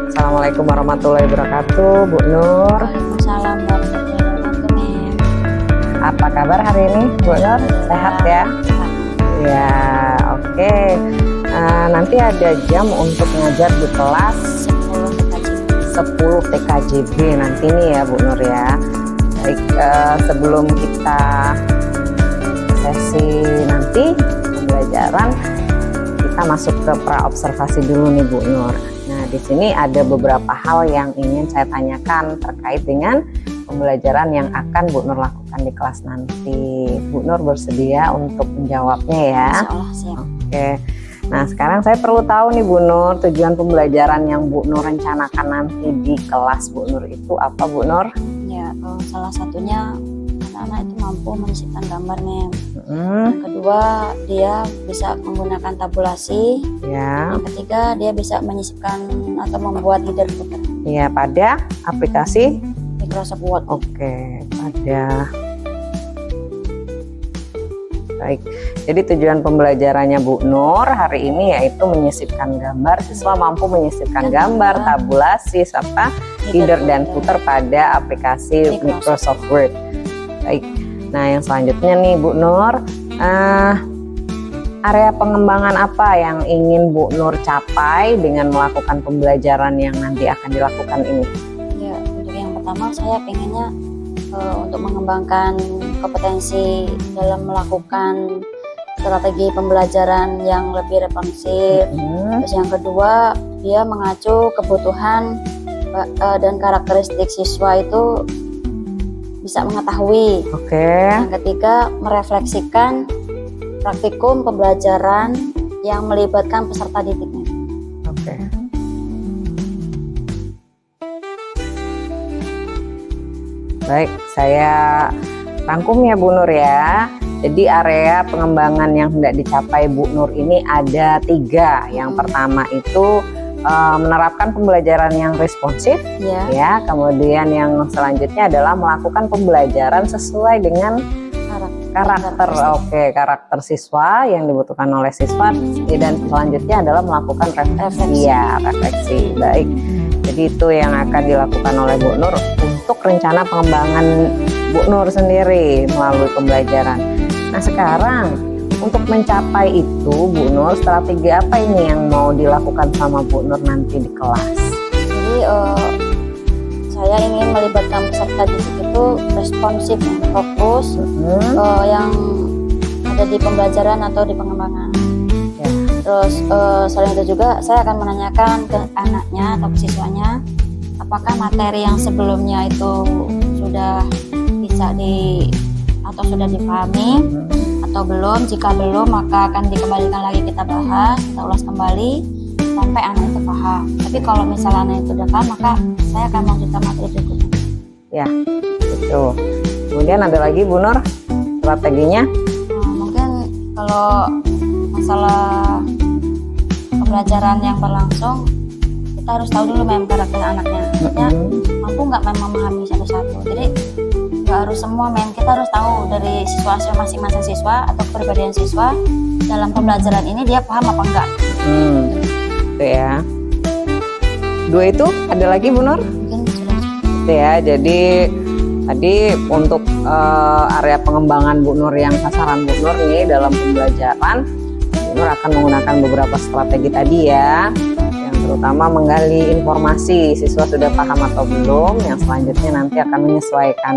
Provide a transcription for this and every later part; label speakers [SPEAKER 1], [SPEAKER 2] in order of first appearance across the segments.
[SPEAKER 1] Assalamualaikum warahmatullahi wabarakatuh, Bu Nur.
[SPEAKER 2] Waalaikumsalam warahmatullahi wabarakatuh, Mem.
[SPEAKER 1] Apa kabar hari ini, Bu Nur? Sehat ya? Ya, oke. Nanti ada jam untuk ngajar di kelas 10 TKJB nanti nih ya, Bu Nur ya. Baik, sebelum kita sesi nanti pembelajaran, kita masuk ke pra-observasi dulu nih, Bu Nur. Nah, di sini ada beberapa hal yang ingin saya tanyakan terkait dengan pembelajaran yang akan Bu Nur lakukan di kelas nanti. Bu Nur bersedia untuk menjawabnya ya?
[SPEAKER 2] Insyaallah siap.
[SPEAKER 1] Oke. Nah, sekarang saya perlu tahu nih Bu Nur, tujuan pembelajaran yang Bu Nur rencanakan nanti di kelas Bu Nur itu apa, Bu Nur?
[SPEAKER 2] Ya, salah satunya anak-anak itu mampu menyisipkan gambar, Mem. Yang kedua, dia bisa menggunakan tabulasi.
[SPEAKER 1] Ya.
[SPEAKER 2] Yang ketiga, dia bisa menyisipkan atau membuat leader footer.
[SPEAKER 1] Iya, pada aplikasi
[SPEAKER 2] Microsoft Word.
[SPEAKER 1] Oke, pada. Baik. Jadi tujuan pembelajarannya Bu Nur hari ini yaitu menyisipkan gambar. Siswa mampu menyisipkan gambar, tabulasi, serta header dan footer pada aplikasi Microsoft Word. Baik. Nah, yang selanjutnya nih Bu Nur, area pengembangan apa yang ingin Bu Nur capai dengan melakukan pembelajaran yang nanti akan dilakukan ini?
[SPEAKER 2] Ya, untuk yang pertama saya pengennya untuk mengembangkan kompetensi dalam melakukan strategi pembelajaran yang lebih responsif. Terus yang kedua, dia mengacu kebutuhan dan karakteristik siswa itu bisa mengetahui.
[SPEAKER 1] Oke.
[SPEAKER 2] Yang ketiga, merefleksikan praktikum pembelajaran yang melibatkan peserta didiknya.
[SPEAKER 1] Oke. Baik, saya rangkum ya Bu Nur ya. Jadi area pengembangan yang hendak dicapai Bu Nur ini ada 3. Yang pertama itu menerapkan pembelajaran yang responsif, ya. Kemudian yang selanjutnya adalah melakukan pembelajaran sesuai dengan karakter. Oke, karakter siswa yang dibutuhkan oleh siswa. Dan selanjutnya adalah melakukan refleksi. Ya, refleksi. Baik. Jadi itu yang akan dilakukan oleh Bu Nur untuk rencana pengembangan Bu Nur sendiri melalui pembelajaran. Nah, sekarang untuk mencapai itu Bu Nur, strategi apa ini yang mau dilakukan sama Bu Nur nanti di kelas?
[SPEAKER 2] Jadi saya ingin melibatkan peserta didik itu responsif, fokus yang ada di pembelajaran atau di pengembangan.
[SPEAKER 1] Ya.
[SPEAKER 2] Terus selain itu juga saya akan menanyakan ke anaknya atau ke siswanya apakah materi yang sebelumnya itu sudah bisa atau sudah dipahami atau belum. Jika belum, maka akan dikembalikan lagi, kita bahas, kita ulas kembali sampai anak itu paham. Tapi kalau misalnya anak itu udah paham, maka saya akan melanjutkan materi berikutnya.
[SPEAKER 1] Ya, itu. Kemudian ada lagi Bu Nur strateginya?
[SPEAKER 2] Mungkin kalau masalah pembelajaran yang berlangsung, kita harus tahu dulu memang karakter anaknya. Mampu nggak memahami satu-satu. Jadi nggak harus semua, kita harus tahu dari siswa masing-masing siswa atau kepribadian siswa dalam pembelajaran ini dia paham apa enggak.
[SPEAKER 1] Itu ya. 2 itu ada lagi Bu Nur?
[SPEAKER 2] Mungkin sudah.
[SPEAKER 1] Itu ya. Jadi tadi untuk area pengembangan Bu Nur yang sasaran Bu Nur nih dalam pembelajaran, Bu Nur akan menggunakan beberapa strategi tadi ya. Terutama menggali informasi siswa sudah paham atau belum. Yang selanjutnya nanti akan menyesuaikan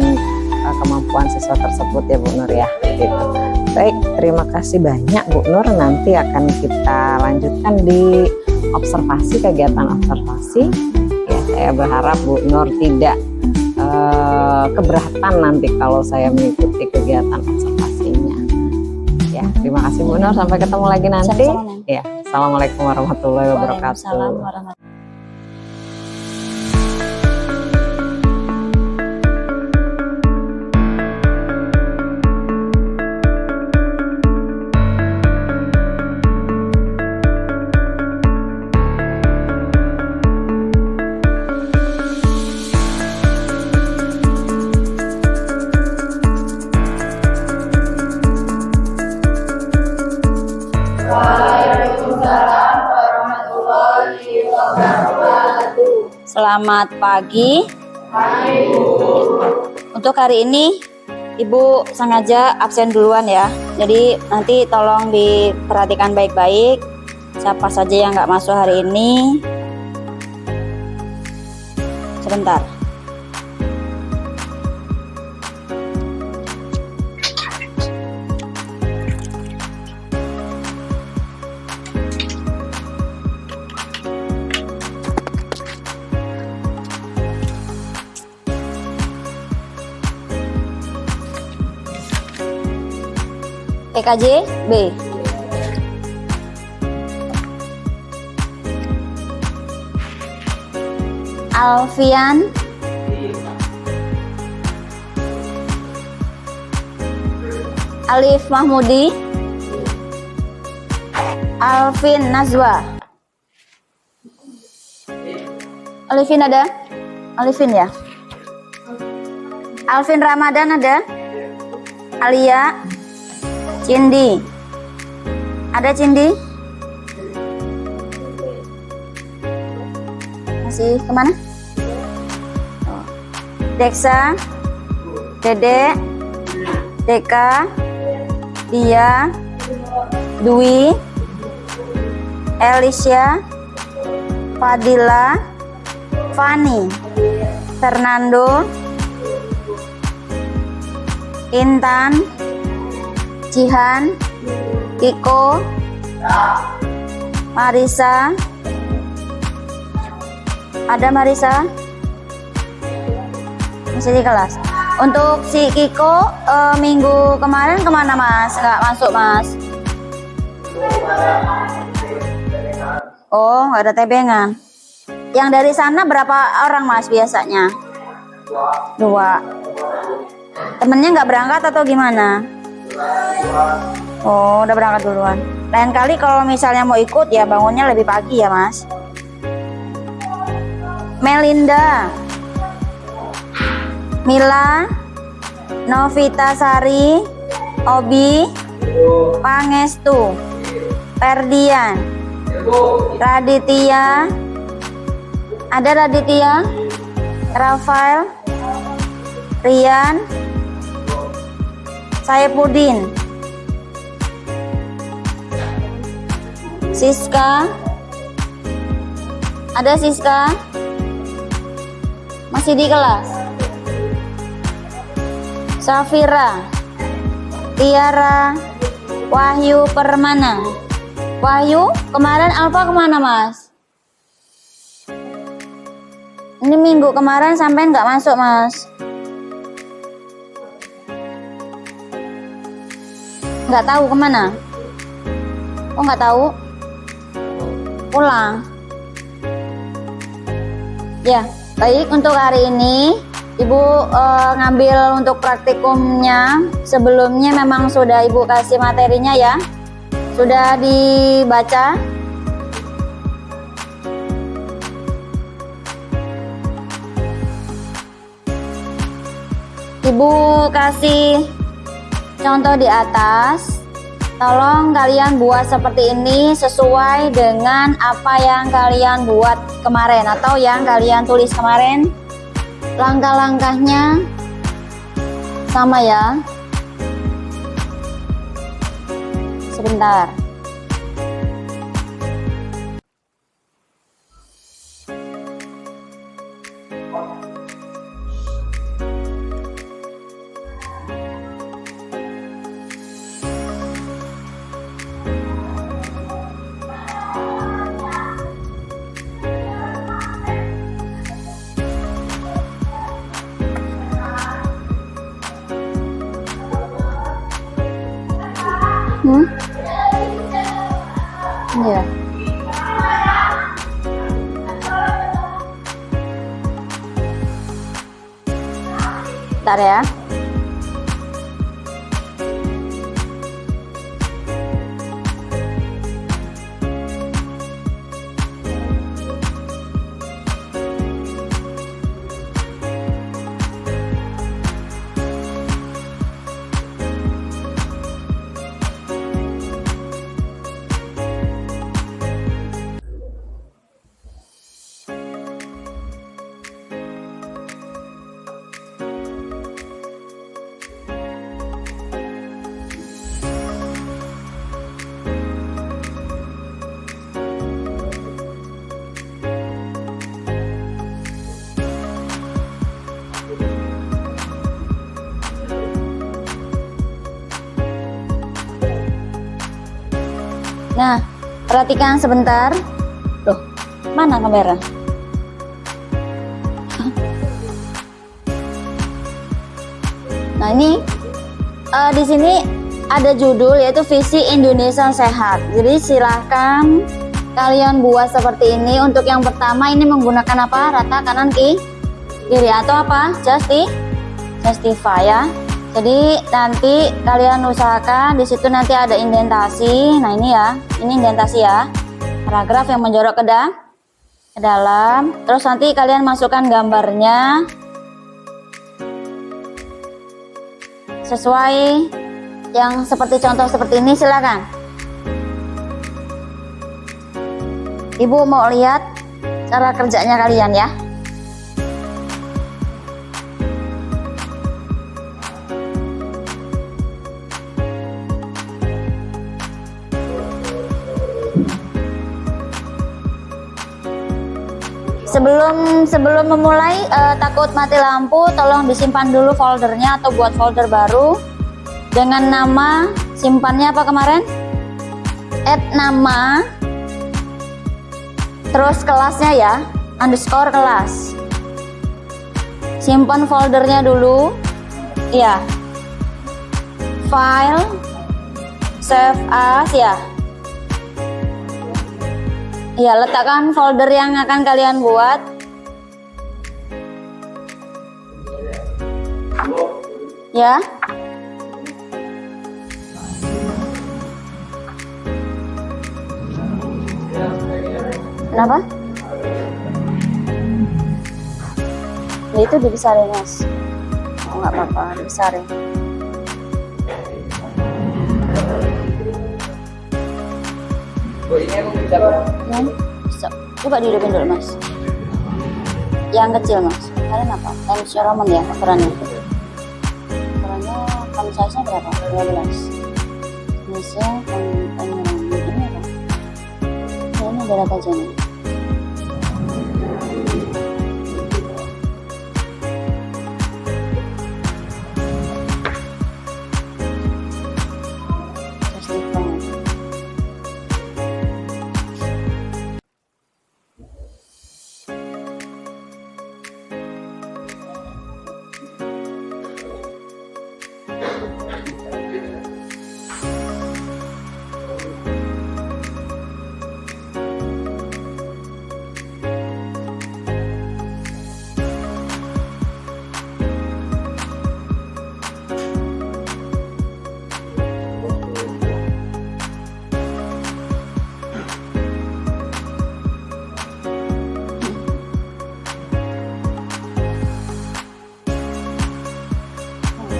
[SPEAKER 1] kemampuan siswa tersebut ya Bu Nur ya. Gitu. Baik, terima kasih banyak Bu Nur. Nanti akan kita lanjutkan di observasi, kegiatan observasi. Ya, saya berharap Bu Nur tidak keberatan nanti kalau saya mengikuti kegiatan observasinya. Ya, terima kasih Bu Nur, sampai ketemu lagi nanti.
[SPEAKER 2] Sama-sama, Neng.
[SPEAKER 1] Ya, assalamualaikum warahmatullahi wabarakatuh.
[SPEAKER 2] Waalaikumsalam warahmatullahi. Selamat pagi. Untuk hari ini Ibu sengaja absen duluan ya. Jadi nanti tolong diperhatikan baik-baik siapa saja yang nggak masuk hari ini. Sebentar. PKJ B. Alfian Alif Mahmudi, Alvin Nazwa. Alvin ada? Alvin ya? Alvin Ramadan ada? Alia, Cindi. Ada Cindi? Masih kemana? Oh. Deksa, Dede, Deka, Dia, Dwi, Elisha, Fadila, Fani, Fernando, Intan, Jihan, Kiko, Marisa. Ada Marisa? Masih di kelas. Untuk si Kiko minggu kemarin kemana Mas? Nggak masuk Mas? Oh, nggak ada tebengan. Yang dari sana berapa orang Mas biasanya? 2. Temennya nggak berangkat atau gimana? Oh, udah berangkat duluan. Lain kali kalau misalnya mau ikut ya bangunnya lebih pagi ya Mas. Melinda, Mila, Novita Sari, Obi, Pangestu, Ferdian, Raditya, ada Raditya, Rafael, Rian, Saipudin, Siska, ada Siska? Masih di kelas? Safira, Tiara, Wahyu Permana. Wahyu, kemarin Alfa kemana Mas? Ini minggu kemarin sampai nggak masuk Mas. Nggak tahu kemana? Oh nggak tahu? Pulang. Ya, baik untuk hari ini Ibu ngambil untuk praktikumnya. Sebelumnya memang sudah Ibu kasih materinya ya. Sudah dibaca. Ibu kasih contoh di atas. Tolong kalian buat seperti ini sesuai dengan apa yang kalian buat kemarin atau yang kalian tulis kemarin. Langkah-langkahnya sama ya. Sebentar. Iya. Bentar ya. Nah, perhatikan sebentar. Loh, mana kamera? Nah, ini di sini ada judul yaitu Visi Indonesia Sehat. Jadi silahkan kalian buat seperti ini. Untuk yang pertama ini menggunakan apa? Rata kanan kiri atau apa? Justify ya. Jadi nanti kalian usahakan di situ nanti ada indentasi. Nah ini ya, ini indentasi ya. Paragraf yang menjorok ke dalam. Terus nanti kalian masukkan gambarnya sesuai yang seperti contoh seperti ini, silakan. Ibu mau lihat cara kerjanya kalian ya. Sebelum memulai takut mati lampu, tolong disimpan dulu foldernya atau buat folder baru dengan nama, simpannya apa kemarin? Add nama, terus kelasnya ya, underscore kelas. Simpan foldernya dulu, ya. File, save as ya. Ya, letakkan folder yang akan kalian buat. Ya. Kenapa? Ya itu dibesarin mas. Oh, nggak apa-apa, dibesarin. Bisa. Coba dihidupin dulu mas. Yang kecil mas. Kalian apa? Times New Roman ya ukurannya. Ukurannya font size-nya berapa? 12. Jenisnya Times New Roman. Ini apa? Ini adalah tajamnya.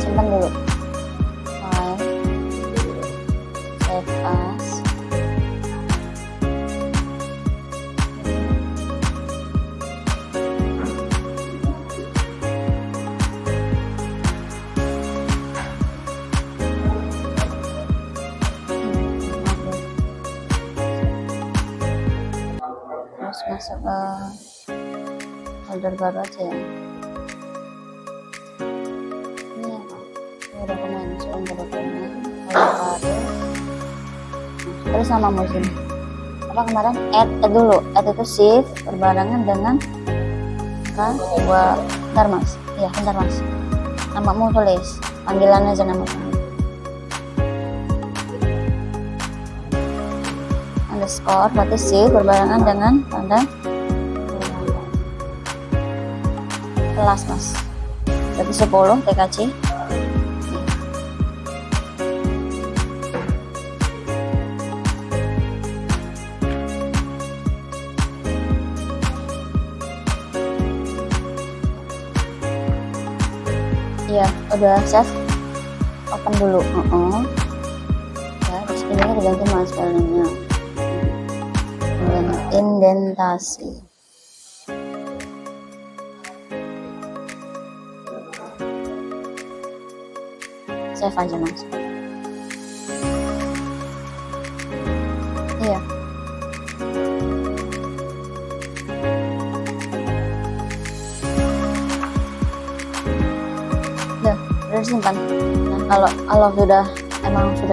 [SPEAKER 2] Simpan dulu. File, save as. Terus masuk ke folder baru aja ya. Dokumen, folder dokumen, folder baru. Terus nama musim. Apa kemarin? Add dulu. Add itu shift berbarengan dengan kan buat bentar mas. Iya bentar mas. Namamu tulis. Panggilan aja nama kamu. underscore berarti shift berbarengan dengan tanda kelas mas, berarti 10 TKC. Iya, udah save. Open dulu. Ya, terus ini diganti mas spellingnya. Indentasi. Save aja mas. Iya. Udah disimpan. Nah, kalau sudah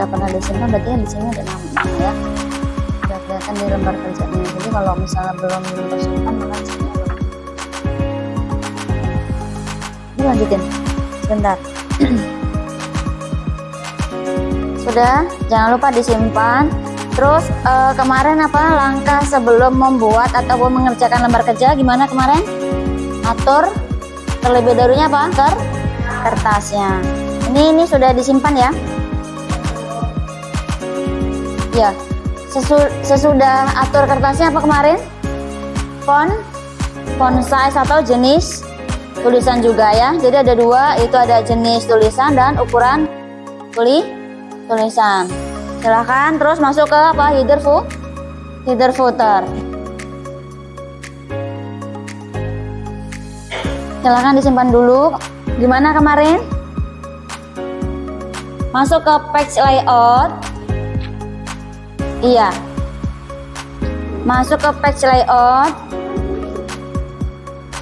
[SPEAKER 2] pernah disimpan, berarti di sini ada nama ya. Sudah kelihatan di lembar kerjanya. Jadi kalau misalnya belum tersimpan, maka di sini ada. Ini lanjutin sebentar. Sudah, jangan lupa disimpan. Terus kemarin langkah sebelum membuat ataupun mengerjakan lembar kerja gimana kemarin? Atur terlebih dahulunya kertasnya. Ini sudah disimpan ya. Ya, sesudah atur kertasnya apa kemarin? Font size atau jenis tulisan juga ya. Jadi ada dua, itu ada jenis tulisan dan ukuran tulisan. Silahkan terus masuk ke header footer. Silahkan disimpan dulu. Gimana kemarin? Masuk ke page layout. Iya. Masuk ke page layout.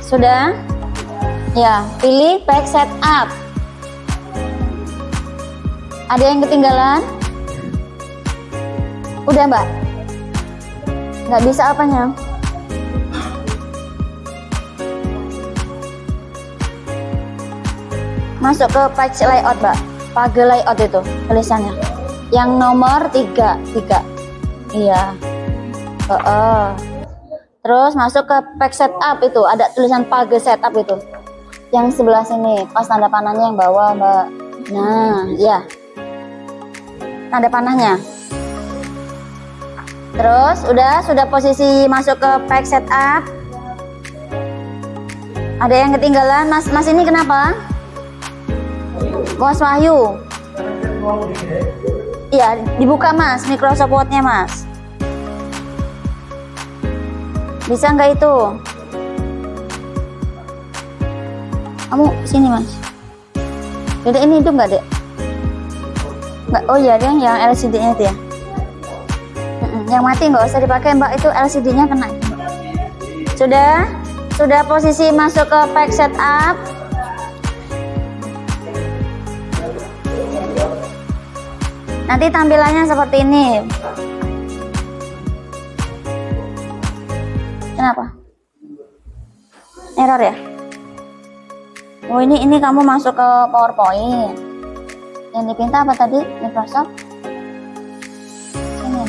[SPEAKER 2] Sudah? Ya, pilih page setup. Ada yang ketinggalan? Udah mbak? Nggak bisa apanya? Masuk ke page layout mbak, page layout itu tulisannya yang nomor 3. Iya. Terus masuk ke page setup, itu ada tulisan page setup itu yang sebelah sini, pas tanda panahnya yang bawah mbak. Nah ya, tanda panahnya. Terus sudah posisi masuk ke page setup. Ada yang ketinggalan mas ini kenapa? Mas Wahyu. Iya, dibuka mas Microsoft Word-nya mas. Bisa nggak itu? Kamu sini mas. Jadi ini hidup nggak dek? Nggak. Oh iya, yang LCD-nya itu ya. Yang mati nggak usah dipakai mbak, itu LCD-nya kena. Sudah posisi masuk ke page setup. Nanti tampilannya seperti ini. Kenapa? Error ya? Oh ini kamu masuk ke PowerPoint. Yang dipinta apa tadi? Microsoft? Sini.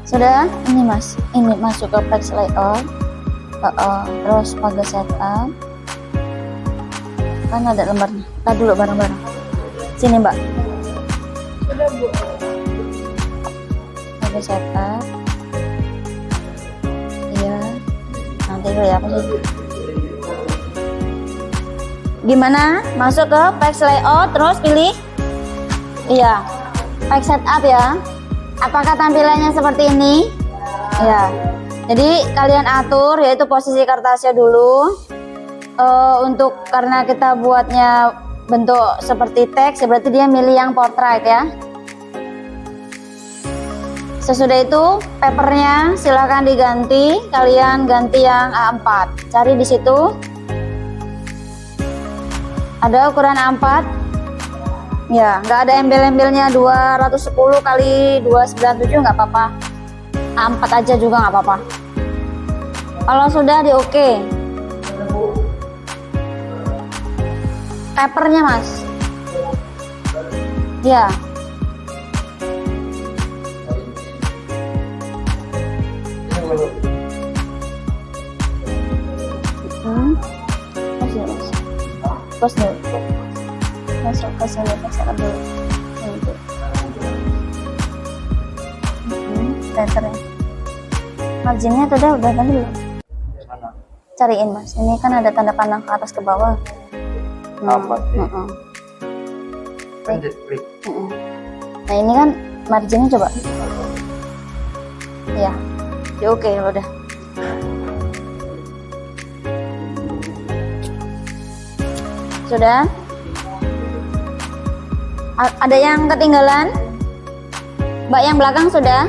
[SPEAKER 2] Sudah, ini mas, ini masuk ke page layout, terus page setup, kan ada lembarnya. Kita dulu bareng-bareng. Sini mbak. Sudah bu. Page setup. Iya. Nanti dulu ya posisi. Gimana? Masuk ke page layout, terus pilih. Iya. Page setup ya. Apakah tampilannya seperti ini? Ya. Jadi kalian atur yaitu posisi kertasnya dulu. Karena kita buatnya bentuk seperti teks, berarti dia milih yang portrait ya. Sesudah itu papernya silahkan diganti. Kalian ganti yang A4. Cari di situ. Ada ukuran A4. Ya, nggak ada embel-embelnya 210 kali 297 nggak apa-apa. A4 aja juga nggak apa-apa. Kalau sudah di oke. Papernya mas. Ya. Terus dulu. Masuk ke sini pasang dulu. Letternya. Marginnya udah tadi belum? Cariin mas. Ini kan ada tanda panah ke atas ke bawah.
[SPEAKER 3] Apa sih? Klik.
[SPEAKER 2] Nah ini kan marginnya coba. Ya. Ya oke udah. Sudah? Ada yang ketinggalan? Mbak yang belakang sudah?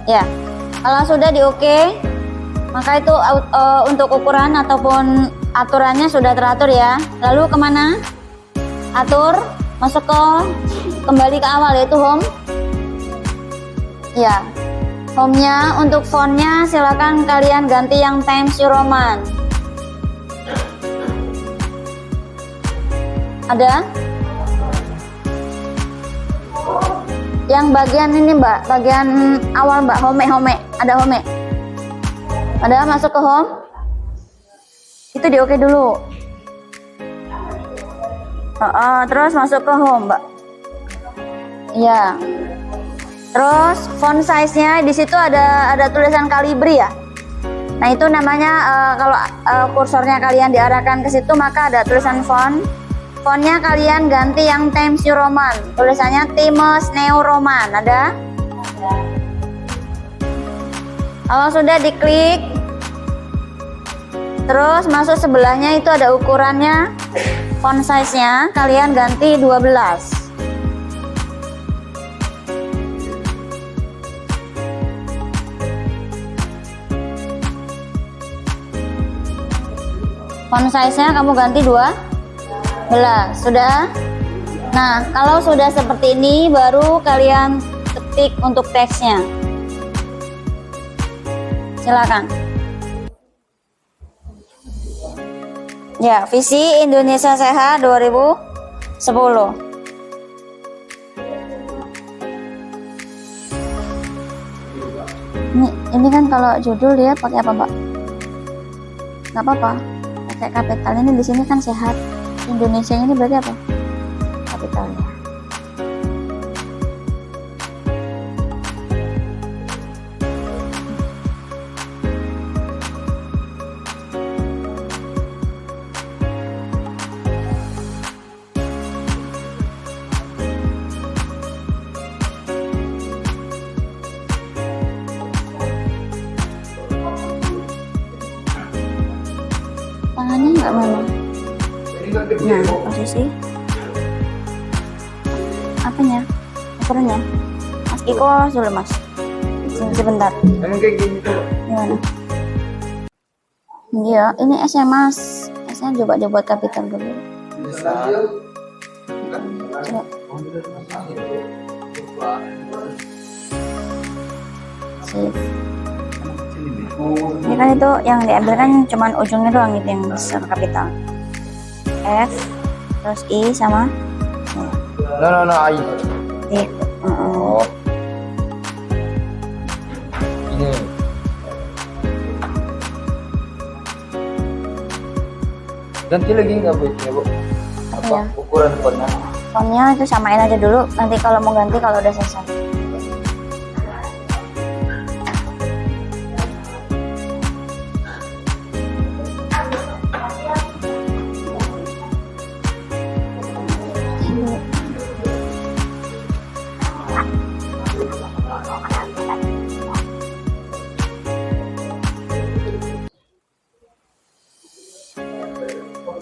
[SPEAKER 2] Ya. Kalau sudah di oke, maka itu untuk ukuran ataupun aturannya sudah teratur ya. Lalu kemana? Atur, masuk ke kembali ke awal yaitu home. Ya. Home-nya untuk fontnya silakan kalian ganti yang Times New Roman. Ada? Yang bagian ini mbak, bagian awal mbak, home, ada home. Ada masuk ke home? Itu di oke dulu. Terus masuk ke home mbak. Iya. Terus font size-nya di situ ada tulisan Calibri ya. Nah itu namanya kalau kursornya kalian diarahkan ke situ maka ada tulisan font. Fontnya kalian ganti yang Times New Roman, tulisannya Times New Roman, ada? Kalau sudah diklik, terus masuk sebelahnya itu ada ukurannya, font size-nya kalian ganti 12. Font size-nya kamu ganti 12. Sudah. Nah, kalau sudah seperti ini baru kalian ketik untuk teksnya. Silakan. Ya, visi Indonesia Sehat 2010. Ini kan kalau judul dia pakai apa, Mbak? Nggak apa-apa. Pakai kapital ini di sini kan sehat. Indonesia ini berarti apa? Kapitalnya. Tangannya nggak memang. Nah, posisi apanya? Ukurannya? Mas Iko dulu mas. Sebentar. Gimana? Iya, ini S-nya mas. S-nya coba dibuat kapital dulu. Coba. Sip. Ini kan itu yang diambil kan cuman ujungnya doang itu yang besar kapital. F terus I sama
[SPEAKER 3] No, I.
[SPEAKER 2] Oh.
[SPEAKER 3] Ini. Ganti lagi nggak bu? Ya, bu? Apa
[SPEAKER 2] Ya?
[SPEAKER 3] ukuran fontnya?
[SPEAKER 2] Fontnya itu samain aja dulu. Nanti kalau mau ganti kalau udah selesai.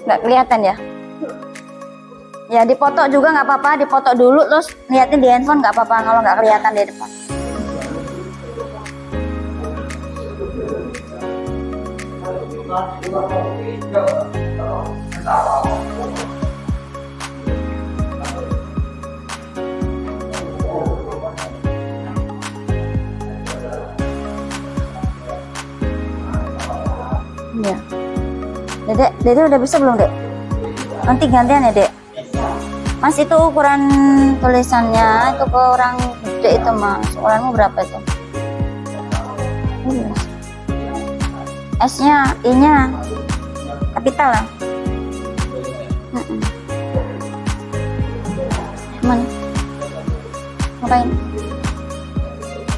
[SPEAKER 2] Nggak kelihatan ya? Ya dipoto juga nggak apa-apa, dipoto dulu terus liatin di handphone nggak apa-apa kalau nggak kelihatan di depan. Dede udah bisa belum, Dek? Nanti gantian ya, Dek. Mas, itu ukuran tulisannya itu kurang gede itu, Mas. Ukuranmu berapa itu? Ini, Mas. S-nya, I-nya kapital lah. Mana? Ngapain?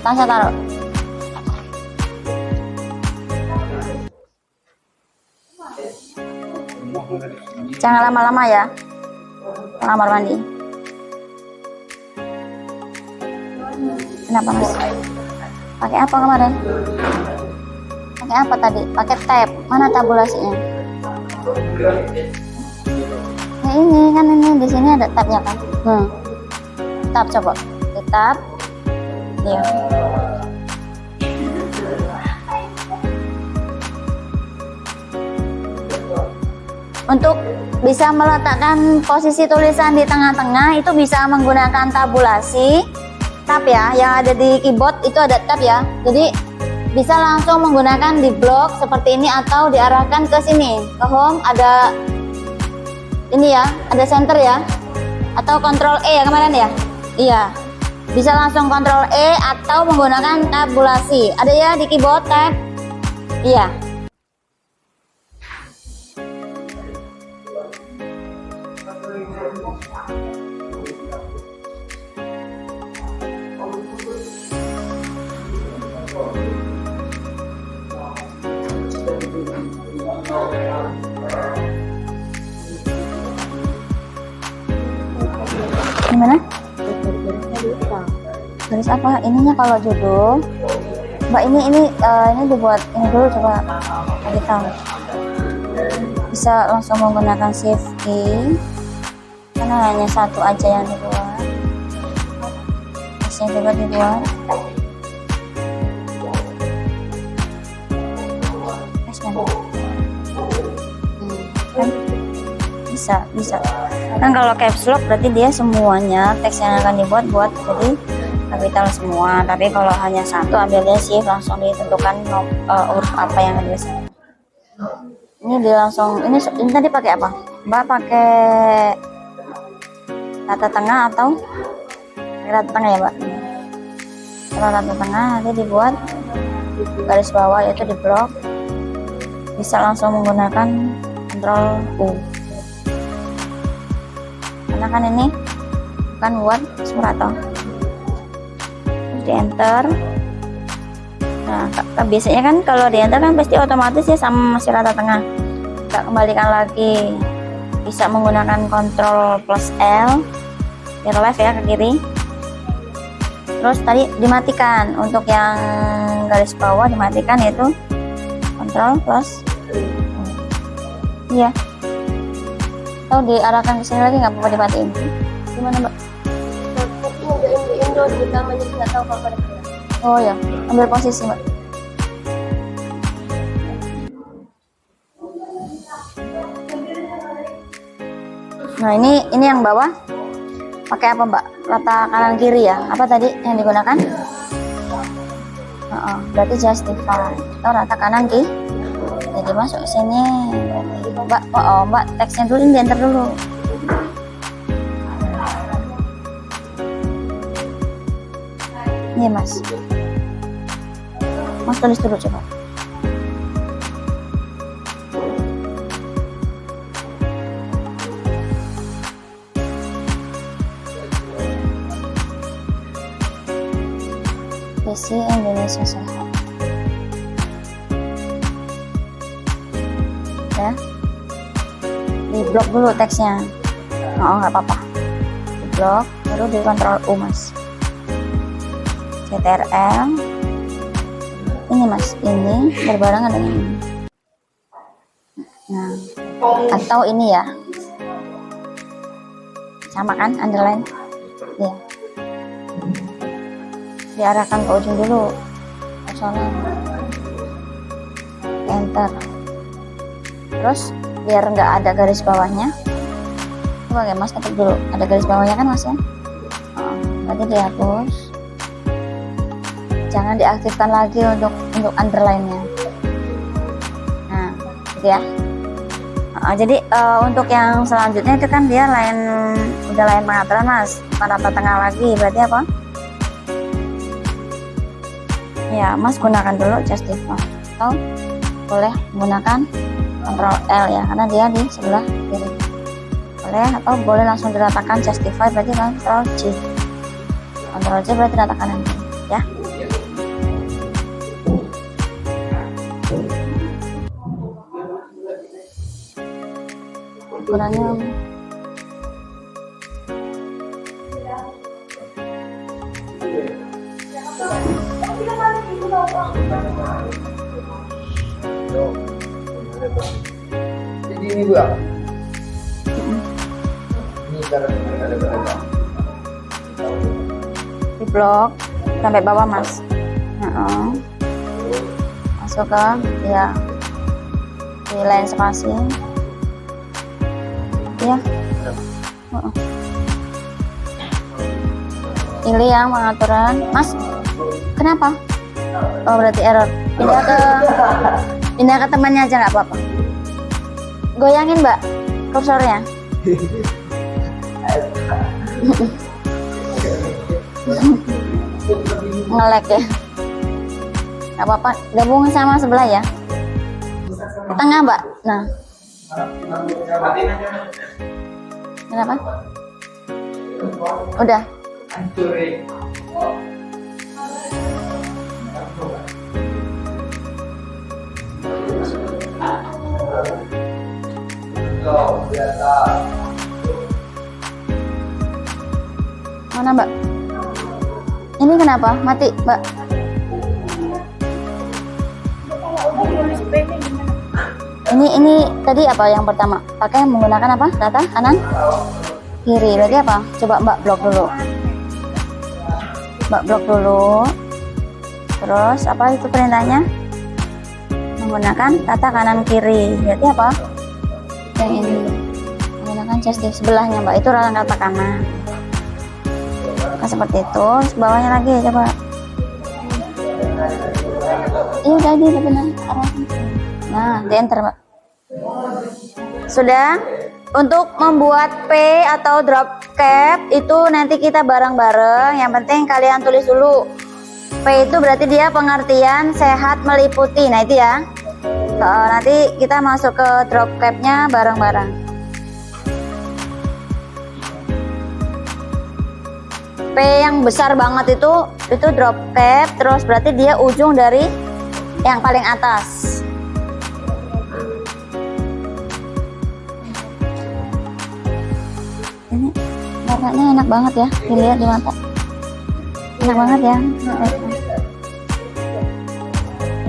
[SPEAKER 2] Saya taruh. Jangan lama-lama ya. Kamar mandi. Kenapa, Mas? Pakai apa kemarin? Pakai apa tadi? Pakai tab. Mana tabulasinya? Ya ini kan, ini di sini ada tabnya kan? Tab, coba. Di tab. Iya. Untuk bisa meletakkan posisi tulisan di tengah-tengah itu bisa menggunakan tabulasi. Tab ya, yang ada di keyboard itu ada tab ya. Jadi bisa langsung menggunakan di blok seperti ini atau diarahkan ke sini, ke home ada ini ya, ada center ya, atau Ctrl E ya kemarin ya. Iya, bisa langsung Ctrl E atau menggunakan tabulasi. Ada ya di keyboard tab. Iya. Gimana? Garis apa? Ininya kalau judul, Mbak, ini dibuat ini dulu, coba kasih tahu. Bisa langsung menggunakan shift key karena hanya satu aja yang dibuat. Bisa juga dibuat. Kan bisa kan kalau caps lock berarti dia semuanya teks yang akan dibuat buat jadi kapital semua, tapi kalau hanya satu ambilnya shift langsung ditentukan huruf apa yang ada di sana. Ini dia langsung ini tadi pakai apa, Mbak? Pakai rata tengah atau rata tengah ya, Mbak? Kalau rata tengah nanti dibuat garis bawah yaitu di blok, bisa langsung menggunakan Ctrl U karena kan ini bukan buat surat toh. Di enter. Nah, biasanya kan kalau di enter kan pasti otomatis ya sama masih rata tengah, kita kembalikan lagi, bisa menggunakan Ctrl plus L biar left ya ke kiri. Terus tadi dimatikan, untuk yang garis bawah dimatikan yaitu Ctrl plus iya, atau diarahkan ke sini lagi nggak apa-apa, dimatiin. Gimana, Mbak? Oh ya, ambil posisi, Mbak. Nah ini yang bawah pakai apa, Mbak? Rata kanan kiri ya? Apa tadi yang digunakan? Berarti justify atau rata kanan kiri. Jadi masuk sini, Mbak. Mbak, teksnya dulu ini enter dulu. Ini Mas tulis dulu coba. Visi Indonesia Sehat ya, di blok dulu teksnya. Nggak apa-apa, di blok baru di Ctrl U Mas. CTRL ini Mas, ini berbarengan dengan ini. Nah, atau ini ya, sama kan, underline ya, diarahkan ke ujung dulu, soalnya enter. Terus biar nggak ada garis bawahnya, coba ya Mas ketik dulu, ada garis bawahnya kan Mas ya. Berarti dihapus, jangan diaktifkan lagi untuk underline-nya. Nah gitu ya. Jadi untuk yang selanjutnya itu kan dia udah lain pengaturan Mas, bukan rata tengah lagi. Berarti apa? Ya Mas gunakan dulu Justify, atau boleh menggunakan Ctrl L ya, karena dia di sebelah kiri. Boleh, atau boleh langsung diratakan Justify, berarti Ctrl J. Ctrl J berarti ratakan nanti ya. Ukurannya
[SPEAKER 3] Jadi ini Bu. Ini cara ada berapa?
[SPEAKER 2] di blok sampai bawah Mas. Masuk ke ya di line spasi ya. Pilih yang pengaturan Mas. Kenapa? Oh berarti error. Pindah ke temannya aja nggak apa-apa. Goyangin Mbak kursornya. Nge-lag ya. Nggak apa-apa, gabung sama sebelah ya. Di tengah Mbak. Nah. Kenapa? Udah. Mana Mbak? Ini kenapa? Mati Mbak? Ini tadi apa yang pertama? Pakai menggunakan apa? Data kanan? Kiri. Berarti apa? Coba Mbak blok dulu. Mbak blok dulu. Terus apa itu perintahnya? Menggunakan tata kanan kiri. Berarti apa? Yang ini. Menggunakan Justify sebelahnya Mbak. Itu rata kanan. Nah, seperti itu. Bawahnya lagi coba. Iya tadi udah benar. Nah, di enter Mbak. Sudah. Untuk membuat P atau drop cap itu nanti kita bareng-bareng. Yang penting kalian tulis dulu. P itu berarti dia pengertian sehat meliputi. Nah itu ya. Nanti kita masuk ke drop cap-nya bareng-bareng. P yang besar banget itu drop cap, terus berarti dia ujung dari yang paling atas. Ini warnanya enak banget ya, dilihat di mata. Enak banget ya.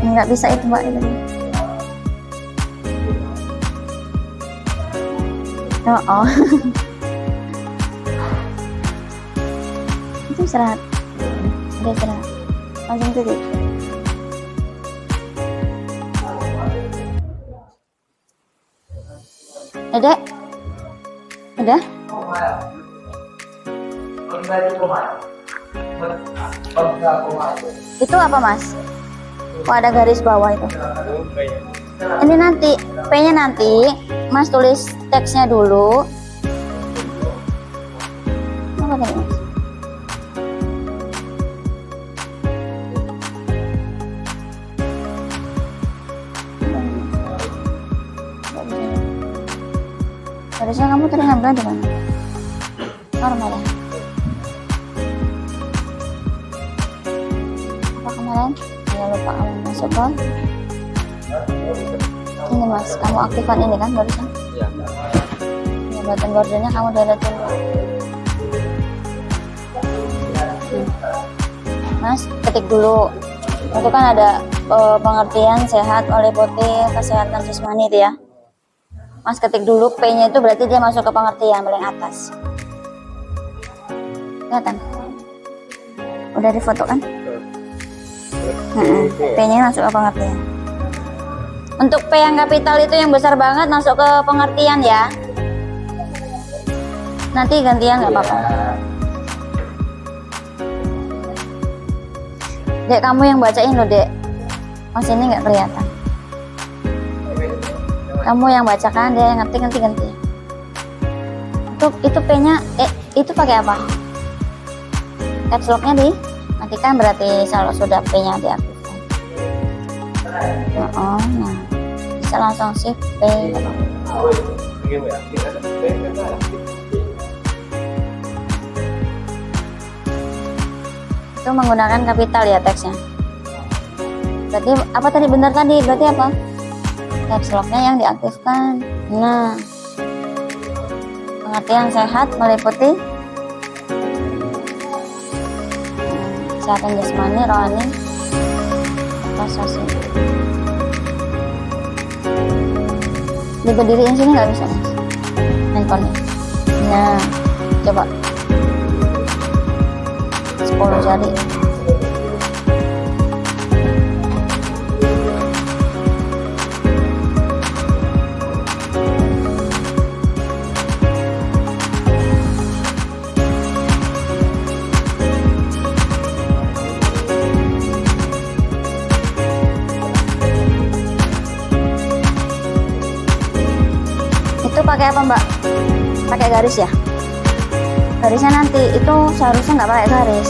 [SPEAKER 2] Nggak bisa itu Mbak itu. Oh. Itu istirahat. Udah istirahat. Langsung tidur. Dedek? Udah? Itu apa Mas? Oh ada garis bawah itu. Ini nanti P-nya nanti Mas tulis teksnya dulu. Apa tadi Mas? Harusnya kamu tadi ngambil di mana? Normal ya? Apa kemarin? Ya lupa kamu masuk ke ini Mas, kamu aktifkan ini kan barusan? Iya. Ya, button bordernya kamu delete dulu. Mas, ketik dulu. Itu kan ada pengertian sehat meliputi kesehatan jasmani itu ya. Mas ketik dulu P-nya itu berarti dia masuk ke pengertian paling atas. Kelihatan? Udah difoto kan? P-nya masuk ke pengertian. Untuk P yang kapital itu yang besar banget masuk ke pengertian ya. Nanti gantian nggak apa-apa. Dek kamu yang bacain loh Dek. Mas ini nggak kelihatan. Kamu yang bacakan, dia yang ngetik, ganti. Itu P-nya, itu pakai apa? Caps lock-nya dimatikan, berarti kalau sudah P-nya diaktifkan. Nah, bisa langsung shift P. Itu menggunakan kapital ya teksnya. Berarti apa tadi, benar tadi? Berarti apa? Caps lock-nya yang diaktifkan. Nah, pengertian sehat meliputi kesehatan jasmani, rohani, atau sosial. Diberdiriin sini nggak bisa mas handphonenya. Nah, coba 10 jari. Itu pakai apa mbak? Pakai garis ya? Garisnya nanti itu seharusnya nggak pakai garis.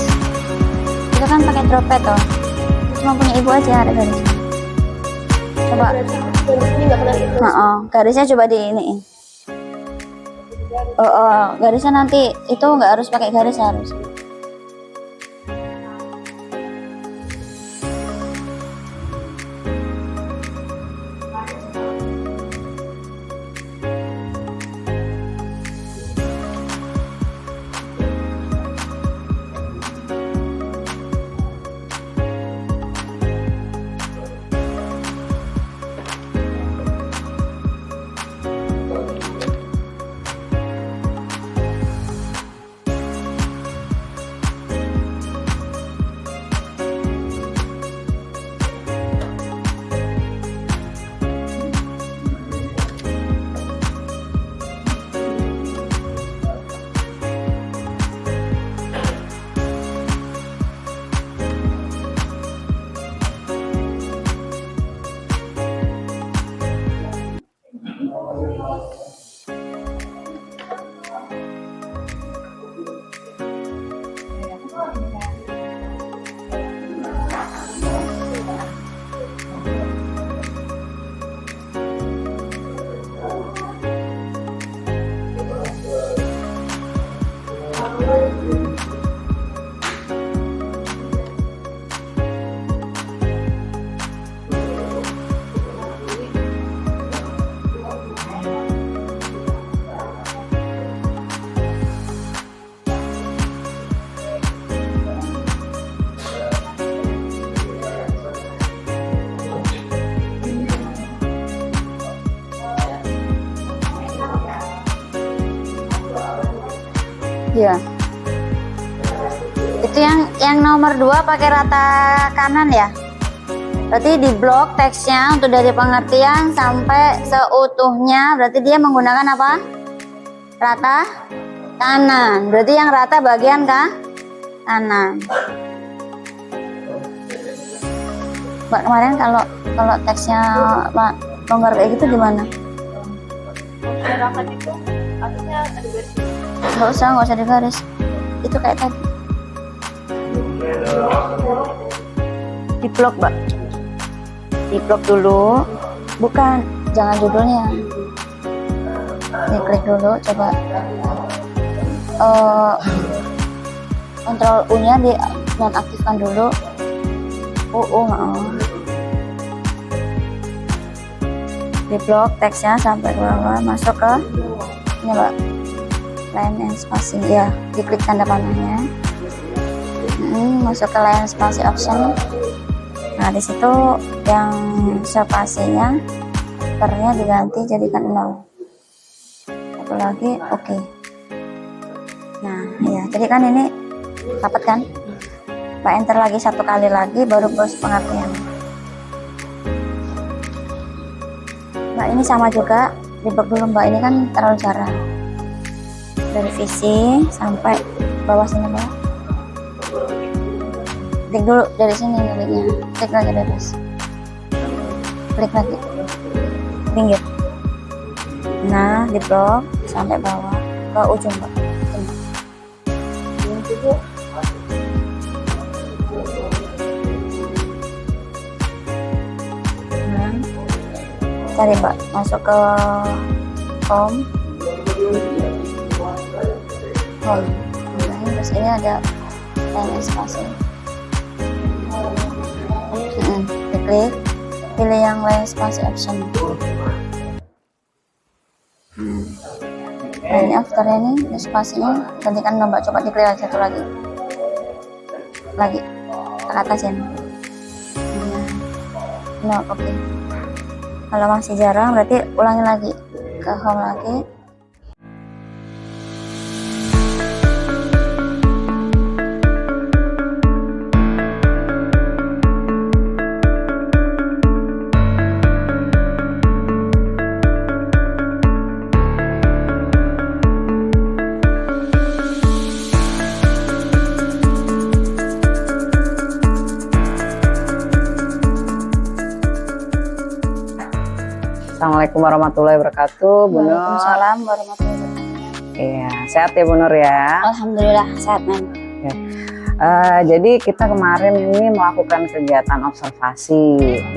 [SPEAKER 2] Itu kan pakai droplet toh. Cuma punya ibu aja ada garisnya. Coba. Garisnya coba di ini. Garisnya nanti itu nggak harus pakai garis, harus. Iya. Itu yang nomor 2 pakai rata kanan ya. Berarti di blok teksnya untuk dari pengertian sampai seutuhnya, berarti dia menggunakan apa? Rata kanan. Berarti yang rata bagian kanan. Mbak, kemarin kalau teksnya Pak longgar kayak gitu gimana?
[SPEAKER 4] Rapat itu harusnya ada garis.
[SPEAKER 2] Nggak usah digaris. Itu kayak tadi. Di blok, Mbak. Di blok dulu. Bukan, jangan judulnya. Diklik dulu, coba. Kontrol U-nya di nonaktifkan dulu. Di blok teksnya sampai ke bawah, masuk ke ini Mbak, line and spacing ya, diklik tanda panahnya, masuk ke line spacing option. Nah di situ yang spasinya pernya diganti jadikan 0, satu lagi, oke. Nah ya, jadi kan ini dapat kan, Mbak enter lagi 1 kali lagi baru bos pengertian. Mbak ini sama juga, di blok dulu Mbak, ini kan terlalu jarang. Dari visi sampai bawah sini Mbak. Klik dulu dari sini kliknya, klik lagi dari atas. Klik lagi, pinggir. Nah, di blok sampai bawah ke ujung, Pak. Nah, cari, Pak, masuk ke home. Home. Nah, terus ini ada line spasi. Diklik, pilih yang line spasi option. Nah, ini afternya nih, ini spasinya gantikan nombor, coba diklik lagi satu lagi ke atas ya. Nah, oke. Kalau masih jarang berarti ulangi lagi ke home lagi.
[SPEAKER 1] Assalamualaikum warahmatullahi wabarakatuh, Bu Nur.
[SPEAKER 2] Waalaikumsalam warahmatullahi wabarakatuh.
[SPEAKER 1] Iya, sehat ya Bu Nur ya.
[SPEAKER 2] Alhamdulillah sehat, Mem.
[SPEAKER 1] Jadi kita kemarin ini melakukan kegiatan observasi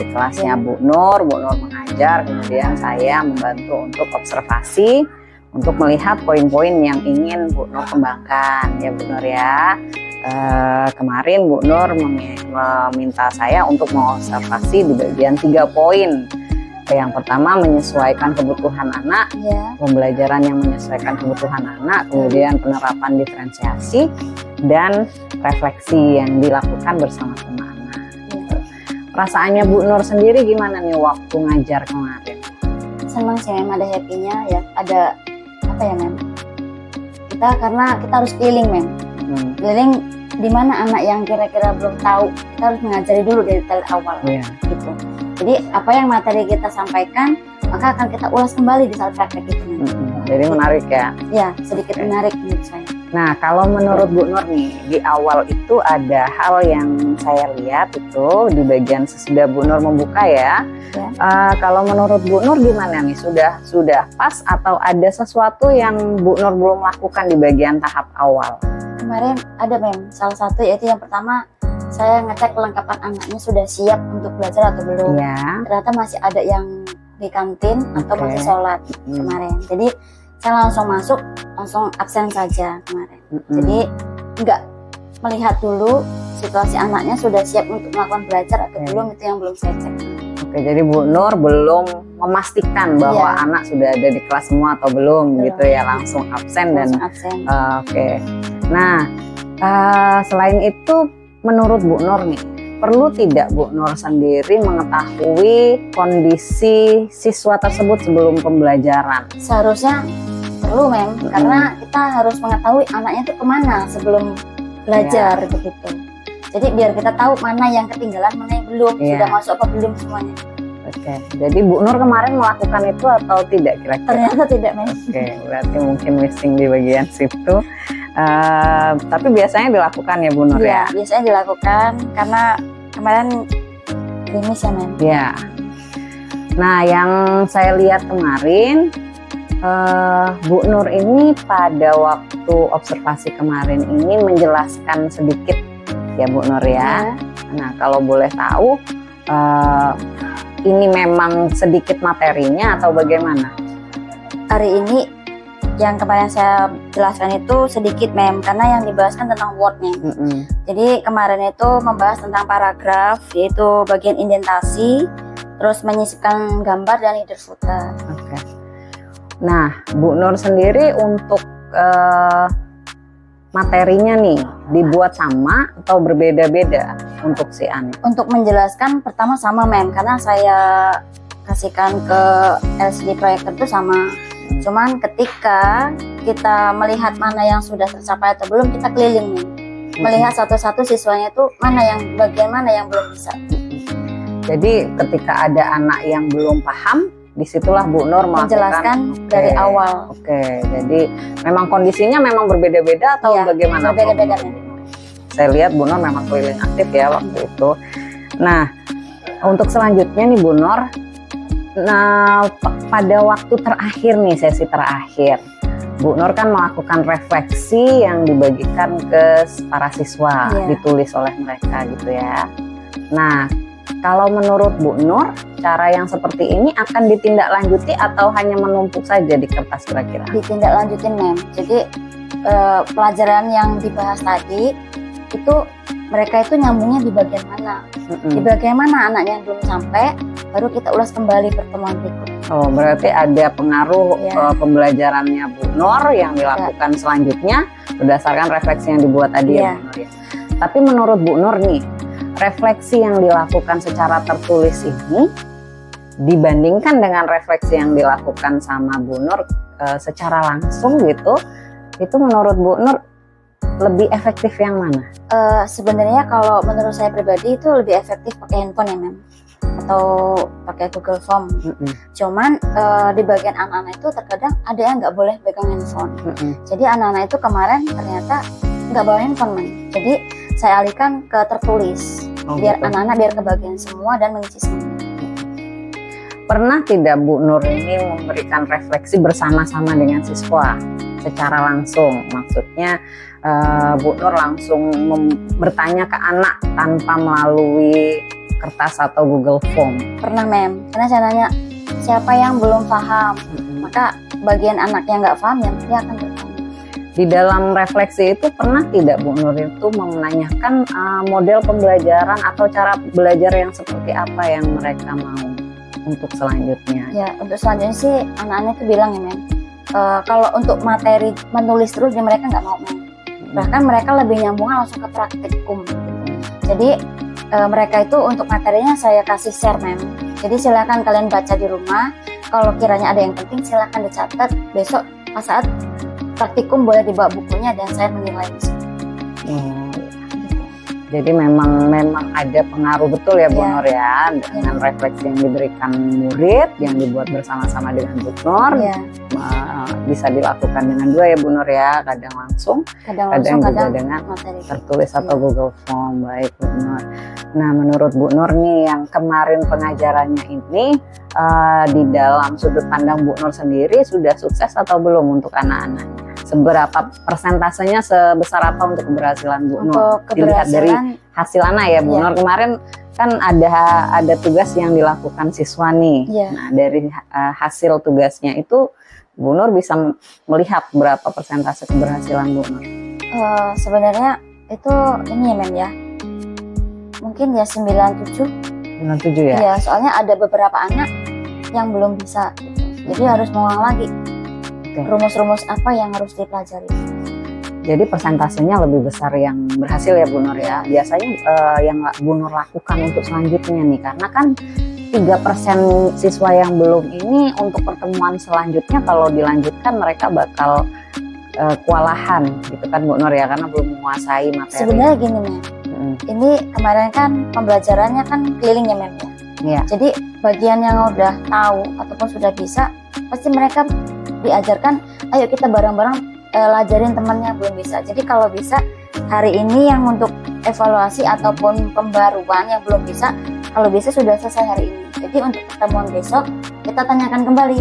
[SPEAKER 1] di kelasnya Bu Nur. Bu Nur mengajar, kemudian saya membantu untuk observasi untuk melihat poin-poin yang ingin Bu Nur kembangkan ya Bu Nur ya. Kemarin Bu Nur meminta saya untuk mengobservasi di bagian 3 poin. Yang pertama, menyesuaikan kebutuhan anak,
[SPEAKER 2] Ya.
[SPEAKER 1] pembelajaran yang menyesuaikan kebutuhan anak, kemudian penerapan diferensiasi dan refleksi yang dilakukan bersama sama anak. Perasaannya Bu Nur sendiri gimana nih waktu ngajar kemarin?
[SPEAKER 2] Senang sih, Mem, ada happy-nya ya, ada apa ya, Mem? Karena kita harus keliling, Mem. Keliling di mana anak yang kira-kira belum tahu, kita harus mengajari dulu dari awal.
[SPEAKER 1] Iya.
[SPEAKER 2] Gitu. Jadi apa yang materi kita sampaikan, maka akan kita ulas kembali di saat praktek itu.
[SPEAKER 1] Jadi menarik ya.
[SPEAKER 2] Ya, sedikit menarik menurut saya.
[SPEAKER 1] Nah, kalau menurut Bu Nur nih, di awal itu ada hal yang saya lihat itu di bagian sesudah Bu Nur membuka ya.
[SPEAKER 2] Ya.
[SPEAKER 1] Kalau menurut Bu Nur gimana nih? Sudah pas atau ada sesuatu yang Bu Nur belum lakukan di bagian tahap awal?
[SPEAKER 2] Kemarin ada, Mem, salah satu yaitu yang pertama, saya ngecek kelengkapan anaknya sudah siap untuk belajar atau belum.
[SPEAKER 1] Ya.
[SPEAKER 2] Ternyata masih ada yang di kantin atau
[SPEAKER 1] Oke.
[SPEAKER 2] masih sholat kemarin. Jadi saya langsung masuk, langsung absen saja kemarin. Jadi nggak melihat dulu situasi anaknya sudah siap untuk melakukan belajar atau
[SPEAKER 1] Oke.
[SPEAKER 2] belum, itu yang belum saya cek.
[SPEAKER 1] Oke, jadi Bu Nur belum memastikan bahwa
[SPEAKER 2] Iya.
[SPEAKER 1] anak sudah ada di kelas semua atau belum gitu ya, langsung absen dan
[SPEAKER 2] Langsung absen.
[SPEAKER 1] oke. Nah, selain itu menurut Bu Nur nih, perlu tidak Bu Nur sendiri mengetahui kondisi siswa tersebut sebelum pembelajaran?
[SPEAKER 2] Seharusnya perlu, Mem, karena kita harus mengetahui anaknya itu kemana sebelum belajar begitu. Jadi biar kita tahu mana yang ketinggalan, mana yang belum,
[SPEAKER 1] Iya.
[SPEAKER 2] sudah masuk apa belum semuanya.
[SPEAKER 1] Oke, jadi Bu Nur kemarin melakukan itu atau tidak kira-kira?
[SPEAKER 2] Ternyata tidak, Mem.
[SPEAKER 1] Oke, berarti mungkin missing di bagian situ. Tapi biasanya dilakukan ya Bu Nur ya?
[SPEAKER 2] Iya, biasanya dilakukan karena kemarin gerimis ya, Mem.
[SPEAKER 1] Ya. Nah, yang saya lihat kemarin, Bu Nur ini pada waktu observasi kemarin ini menjelaskan sedikit ya Bu Nur ya. Nah, kalau boleh tahu, ini memang sedikit materinya atau bagaimana?
[SPEAKER 2] Hari ini yang kemarin saya jelaskan itu sedikit, Mem, karena yang dibahaskan tentang wordnya. Jadi kemarin itu membahas tentang paragraf, yaitu bagian indentasi, terus menyisipkan gambar dan leader footer.
[SPEAKER 1] Oke. Nah, Bu Nur sendiri untuk materinya nih dibuat sama atau berbeda-beda untuk si anak?
[SPEAKER 2] Untuk menjelaskan pertama sama, Mem, karena saya kasihkan ke LCD proyektor itu sama. Cuman ketika kita melihat mana yang sudah tercapai atau belum, kita keliling nih, melihat satu-satu siswanya itu mana yang bagian mana yang belum bisa.
[SPEAKER 1] Jadi ketika ada anak yang belum paham, disitulah Bu Nur
[SPEAKER 2] Menjelaskan
[SPEAKER 1] melakukan
[SPEAKER 2] dari awal.
[SPEAKER 1] Oke, jadi memang kondisinya memang berbeda-beda atau
[SPEAKER 2] Iya,
[SPEAKER 1] bagaimana?
[SPEAKER 2] berbeda-beda, Mem.
[SPEAKER 1] Saya lihat Bu Nur memang keliling aktif ya waktu itu. Nah, untuk selanjutnya nih Bu Nur, Nah, pada waktu terakhir nih, sesi terakhir, Bu Nur kan melakukan refleksi yang dibagikan ke para siswa,
[SPEAKER 2] Iya.
[SPEAKER 1] ditulis oleh mereka gitu ya. Nah, kalau menurut Bu Nur, cara yang seperti ini akan ditindaklanjuti atau hanya menumpuk saja di kertas kira-kira?
[SPEAKER 2] Ditindaklanjutin, Mem. Jadi pelajaran yang dibahas tadi itu mereka itu nyambungnya di bagian mana? Di bagian mana anaknya yang belum sampai, baru kita ulas kembali pertemuan berikut.
[SPEAKER 1] Oh, berarti ada pengaruh
[SPEAKER 2] Iya.
[SPEAKER 1] pembelajarannya Bu Nur yang dilakukan selanjutnya berdasarkan refleksi yang dibuat tadi ya
[SPEAKER 2] Iya.
[SPEAKER 1] Bu Nur ya. Tapi menurut Bu Nur nih, refleksi yang dilakukan secara tertulis ini dibandingkan dengan refleksi yang dilakukan sama Bu Nur secara langsung gitu, itu menurut Bu Nur lebih efektif yang mana?
[SPEAKER 2] Sebenarnya kalau menurut saya pribadi itu lebih efektif pakai handphone ya, Mem, atau pakai Google Form. Cuman di bagian anak-anak itu terkadang ada yang nggak boleh pegang handphone. Jadi anak-anak itu kemarin ternyata nggak bawa handphone, Mem. Jadi saya alihkan ke tertulis,
[SPEAKER 1] Oh,
[SPEAKER 2] biar
[SPEAKER 1] gitu.
[SPEAKER 2] anak-anak biar kebagian semua dan mengisi semua.
[SPEAKER 1] Pernah tidak Bu Nur ini memberikan refleksi bersama-sama dengan siswa secara langsung? Maksudnya Bu Nur langsung bertanya ke anak tanpa melalui kertas atau Google Form.
[SPEAKER 2] Pernah, Mem, karena saya nanya siapa yang belum paham, maka bagian anak yang nggak paham ya dia akan bertanya.
[SPEAKER 1] Di dalam refleksi itu pernah tidak Bu Nur itu menanyakan model pembelajaran atau cara belajar yang seperti apa yang mereka mau untuk selanjutnya?
[SPEAKER 2] Ya, untuk selanjutnya sih anak-anak itu bilang ya, Mem, kalau untuk materi menulis terus ya mereka nggak mau, Mem. Bahkan mereka lebih nyambungnya langsung ke praktikum gitu. Jadi mereka itu untuk materinya saya kasih share, Mem. Jadi silakan kalian baca di rumah. Kalau kiranya ada yang penting silakan dicatat. Besok pas saat praktikum boleh dibawa bukunya dan saya menilai di situ.
[SPEAKER 1] Jadi memang ada pengaruh betul ya Bu
[SPEAKER 2] Ya.
[SPEAKER 1] Nur ya dengan refleksi yang diberikan murid yang dibuat bersama-sama dengan Bu Nur.
[SPEAKER 2] Ya,
[SPEAKER 1] Bisa dilakukan dengan dua ya Bu Nur ya, kadang langsung,
[SPEAKER 2] kadang
[SPEAKER 1] kadang
[SPEAKER 2] langsung,
[SPEAKER 1] juga
[SPEAKER 2] kadang
[SPEAKER 1] dengan
[SPEAKER 2] materi.
[SPEAKER 1] tertulis atau
[SPEAKER 2] Iya.
[SPEAKER 1] Google Form. Baik Bu Nur. Nah, menurut Bu Nur nih yang kemarin pengajarannya ini di dalam sudut pandang Bu Nur sendiri sudah sukses atau belum untuk anak-anaknya? Seberapa persentasenya sebesar apa untuk keberhasilan Bu Nur?
[SPEAKER 2] Untuk
[SPEAKER 1] Dilihat dari
[SPEAKER 2] keberhasilan
[SPEAKER 1] hasil anak ya Bu
[SPEAKER 2] Iya.
[SPEAKER 1] Nur. Kemarin kan ada tugas yang dilakukan siswa nih.
[SPEAKER 2] Iya.
[SPEAKER 1] Nah, dari hasil tugasnya itu Bu Nur bisa melihat berapa persentase keberhasilan Bu Nur?
[SPEAKER 2] sebenarnya itu ini ya, Mem ya. Mungkin ya 97.
[SPEAKER 1] 97 ya?
[SPEAKER 2] Iya, soalnya ada beberapa anak yang belum bisa gitu. Jadi harus mengulang lagi
[SPEAKER 1] Oke.
[SPEAKER 2] rumus-rumus apa yang harus dipelajari.
[SPEAKER 1] Jadi persentasenya lebih besar yang berhasil ya Bu Nur ya. Biasanya yang Bu Nur lakukan untuk selanjutnya nih, karena kan 3% siswa yang belum ini untuk pertemuan selanjutnya kalau dilanjutkan mereka bakal kewalahan gitu kan Bu Nur ya, karena belum menguasai materi.
[SPEAKER 2] Sebenarnya gini, Mem. Ini kemarin kan pembelajarannya kan keliling ya, Mem ya.
[SPEAKER 1] Iya.
[SPEAKER 2] Jadi bagian yang udah tahu ataupun sudah bisa, pasti mereka diajarkan, ayo kita bareng-bareng lajarin temannya belum bisa. Jadi kalau bisa hari ini yang untuk evaluasi ataupun pembaruan yang belum bisa, kalau bisa sudah selesai hari ini. Jadi untuk pertemuan besok kita tanyakan kembali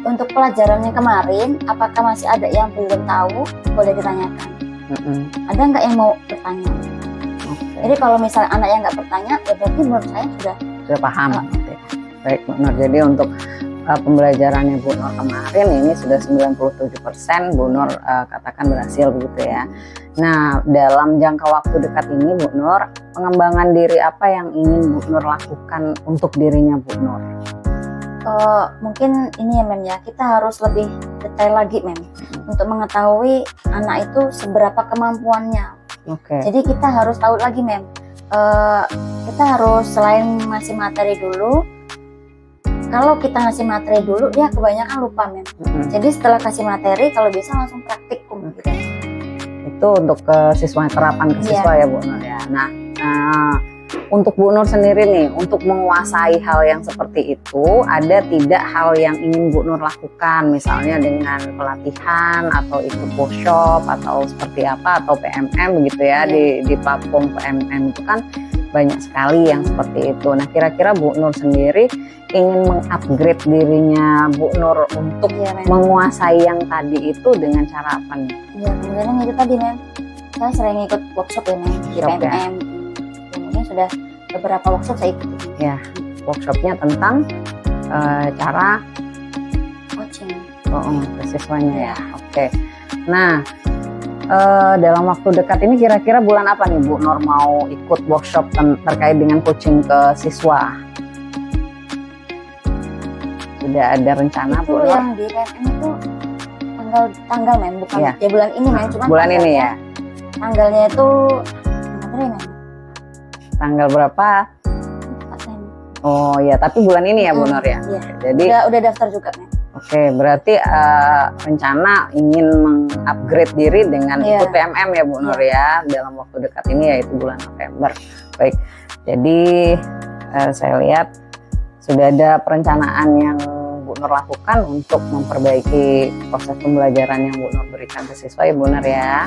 [SPEAKER 2] untuk pelajarannya kemarin, apakah masih ada yang belum tahu, boleh ditanyakan. Ada nggak yang mau bertanya?
[SPEAKER 1] Oke.
[SPEAKER 2] Jadi kalau misalnya anak yang nggak bertanya, ya berarti menurut saya sudah
[SPEAKER 1] paham. Oke. Baik Bu Nur, jadi untuk pembelajarannya Bu Nur kemarin ini sudah 97% Bu Nur katakan berhasil begitu ya. Nah, dalam jangka waktu dekat ini Bu Nur, pengembangan diri apa yang ingin Bu Nur lakukan untuk dirinya Bu Nur?
[SPEAKER 2] mungkin ini ya, Mem ya, kita harus lebih detail lagi, Mem, untuk mengetahui anak itu seberapa kemampuannya.
[SPEAKER 1] Oke.
[SPEAKER 2] Jadi kita harus tahu lagi, Mem, kita harus selain ngasih materi dulu, kalau kita ngasih materi dulu dia kebanyakan lupa, Mem. Jadi setelah kasih materi kalau bisa langsung praktikum gitu.
[SPEAKER 1] Itu untuk ke siswa, terapan ke siswa ya Bu Nur ya. Nah, untuk Bu Nur sendiri nih, untuk menguasai hal yang seperti itu, ada tidak hal yang ingin Bu Nur lakukan, misalnya dengan pelatihan atau ikut workshop atau seperti apa, atau PMM begitu ya, di platform PMM itu kan banyak sekali yang seperti itu. Nah, kira-kira Bu Nur sendiri ingin mengupgrade dirinya Bu Nur untuk
[SPEAKER 2] Iya, Mem.
[SPEAKER 1] menguasai yang tadi itu dengan cara apa nih?
[SPEAKER 2] Ya, kemudian itu tadi, Mem. Saya sering ikut workshop ya, Mem. Di
[SPEAKER 1] Workshop, ya.
[SPEAKER 2] PMM. Kemudian sudah beberapa workshop saya ikut.
[SPEAKER 1] Workshopnya tentang cara
[SPEAKER 2] Coaching.
[SPEAKER 1] ke siswanya ya. Oke. Nah, dalam waktu dekat ini kira-kira bulan apa nih Bu Nur mau ikut workshop terkait dengan coaching ke siswa? Sudah ada rencana
[SPEAKER 2] Itu
[SPEAKER 1] Bu Nur?
[SPEAKER 2] yang di PMM itu tanggal, Mem. Bukan
[SPEAKER 1] Iya.
[SPEAKER 2] ya bulan ini, Mem. Cuma
[SPEAKER 1] Bulan ini ya.
[SPEAKER 2] Tanggalnya itu Mem.
[SPEAKER 1] Tanggal berapa? Oh ya, tapi bulan ini ya Bu Nur ya.
[SPEAKER 2] Iya.
[SPEAKER 1] Jadi
[SPEAKER 2] Udah daftar juga, Mem.
[SPEAKER 1] oke, berarti rencana ingin mengupgrade diri dengan
[SPEAKER 2] Iya.
[SPEAKER 1] ikut PMM ya Bu Nur ya dalam waktu dekat ini yaitu bulan November. Baik, jadi saya lihat sudah ada perencanaan yang Bu Nur lakukan untuk memperbaiki proses pembelajaran yang Bu Nur berikan ke siswa ya Bu Nur ya.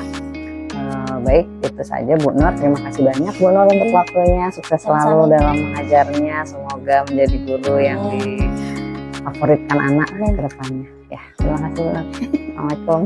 [SPEAKER 1] Baik, itu saja Bu Nur. Terima kasih banyak Bu Nur untuk waktunya. Sukses selalu
[SPEAKER 2] Sama-sama.
[SPEAKER 1] dalam mengajarnya. Semoga menjadi guru yang difavoritkan anak ke depannya. Ya, terima kasih Bu Nur. Assalamualaikum.